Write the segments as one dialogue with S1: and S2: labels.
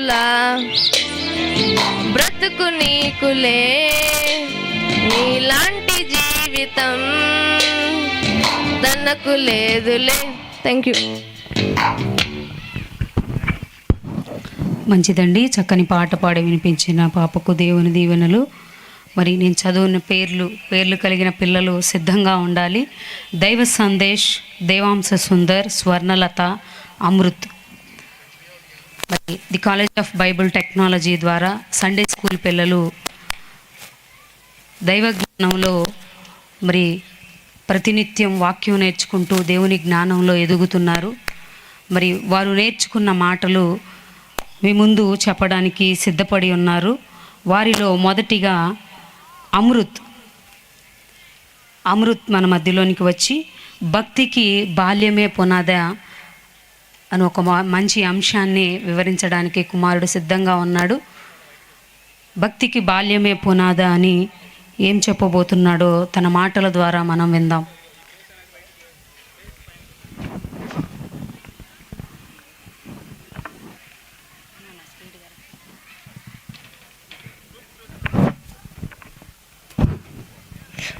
S1: యేసులా బ్రతుకు నీకులే, నీలాంటి జీవితం తనకు లేదులే. Thank you.
S2: మంచిదండి, చక్కని పాట పాడి వినిపించిన పాపకు దేవుని దీవెనలు. మరి నేను చదివిన పేర్లు కలిగిన పిల్లలు సిద్ధంగా ఉండాలి. దైవ సందేశ్, దేవాంశ సుందర్, స్వర్ణలత, అమృత్. మరి the college of Bible technology ద్వారా సండే స్కూల్ పిల్లలు దైవ జ్ఞానంలో మరి ప్రతినిత్యం వాక్యం నేర్చుకుంటూ దేవుని జ్ఞానంలో ఎదుగుతున్నారు. మరి వారు నేర్చుకున్న మాటలు మీ ముందు చెప్పడానికి సిద్ధపడి ఉన్నారు. వారిలో మొదటిగా అమృత్ మన మధ్యలోనికి వచ్చి భక్తికి బాల్యమే పునాద అని ఒక మంచి అంశాన్ని వివరించడానికి కుమారుడు సిద్ధంగా ఉన్నాడు. భక్తికి బాల్యమే పునాద అని ఏం చెప్పబోతున్నాడో తన మాటల ద్వారా మనం విందాం.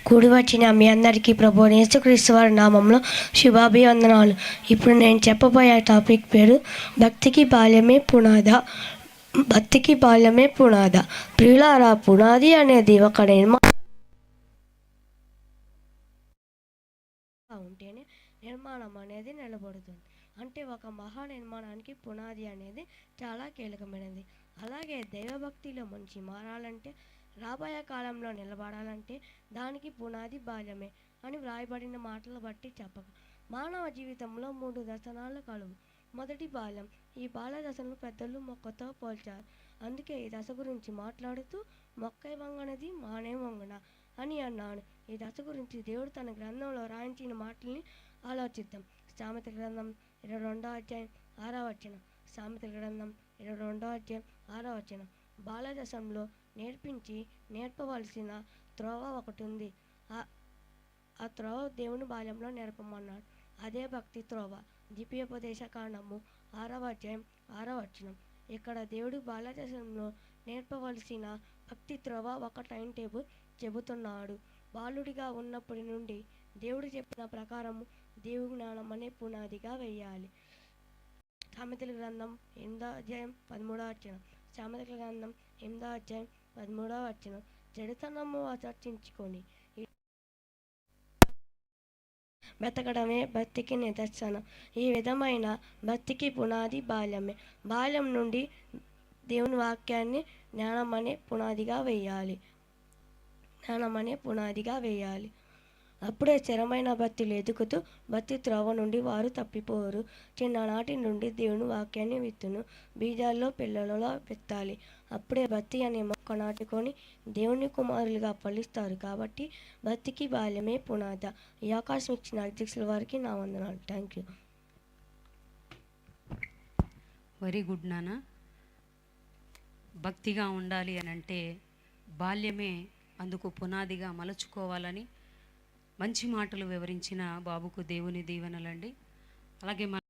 S3: కూడి వచ్చిన మీ అందరికీ ప్రభు యేసుక్రీస్తు వారి నామంలో శుభాభివందనాలు. ఇప్పుడు నేను చెప్పబోయే టాపిక్ పేరు భక్తికి బాల్యమే పునాద. భక్తికి బాల్యమే పునాద. ప్రియులారా, పునాది అనేది ఒక ఉంటేనే నిర్మాణం అనేది నిలబడుతుంది. అంటే ఒక మహా నిర్మాణానికి పునాది అనేది చాలా కీలకమైనది. అలాగే దైవభక్తిలో మంచి మారాలంటే, రాబోయే కాలంలో నిలబడాలంటే దానికి పునాది బాల్యమే అని వ్రాయబడిన మాటలు బట్టి చెప్పక, మానవ జీవితంలో 3 దశనాలు కలువు. మొదటి బాల్యం. ఈ బాల్య దశను పెద్దలు మొక్కతో పోల్చారు. అందుకే ఈ దశ గురించి మాట్లాడుతూ మొక్క వంగనది మానే వంగన అని అన్నాడు. ఈ దశ గురించి దేవుడు తన గ్రంథంలో రాయించిన మాటల్ని ఆలోచిద్దాం. సామెతల గ్రంథం 22వ అధ్యాయం 6వ వచనం. సామెతల గ్రంథం 22వ అధ్యాయం 6వ వచనం. బాలదశంలో నేర్పవలసిన త్రోవ ఒకటి ఉంది. ఆ త్రోవ దేవుని బాల్యంలో నేర్పమన్నాడు. అదే భక్తి త్రోవ. ద్వితీయోపదేశ కాండము 6వ అధ్యాయం 6వ వచనం. ఇక్కడ దేవుడు బాలదశంలో నేర్పవలసిన భక్తి త్రోవ ఒక టైం టేబుల్ చెబుతున్నాడు. బాలుడిగా ఉన్నప్పటి నుండి దేవుడు చెప్పిన ప్రకారము దేవుని జ్ఞానం అనే పునాదిగా వేయాలి. సామెతల గ్రంథం 8వ అధ్యాయం 13వ వచనం. సామెతల గ్రంథం 8వ అధ్యాయం 13వ వచనం. చెడుతనము ఆచర్చించుకొని బ్రతకడమే భక్తికి నిదర్శనం. ఈ విధమైన భక్తికి పునాది బాల్యమే. బాల్యం నుండి దేవుని వాక్యాన్ని జ్ఞానం అనే పునాదిగా వేయాలి. అప్పుడే స్థిరమైన భక్తులు ఎదుగుతూ భక్తి త్రోవ నుండి వారు తప్పిపోరు. చిన్ననాటి నుండి దేవుని వాక్యాన్ని విత్తును బీజాల్లో పిల్లలలో విత్తాలి. అప్పుడే భక్తి అనే మొక్క నాటుకొని దేవుని కుమారులుగా ఫలిస్తారు. కాబట్టి భక్తికి బాల్యమే పునాద. ఈ అవకాశం ఇచ్చిన అధ్యక్షుల వారికి నా వందనాలు. Thank you.
S2: వెరీ గుడ్ నాన్న. భక్తిగా ఉండాలి అని అంటే బాల్యమే అందుకు పునాదిగా మలుచుకోవాలని మంచి మాటలు వివరించిన బాబుకు దేవుని దీవెనలండి. అలాగే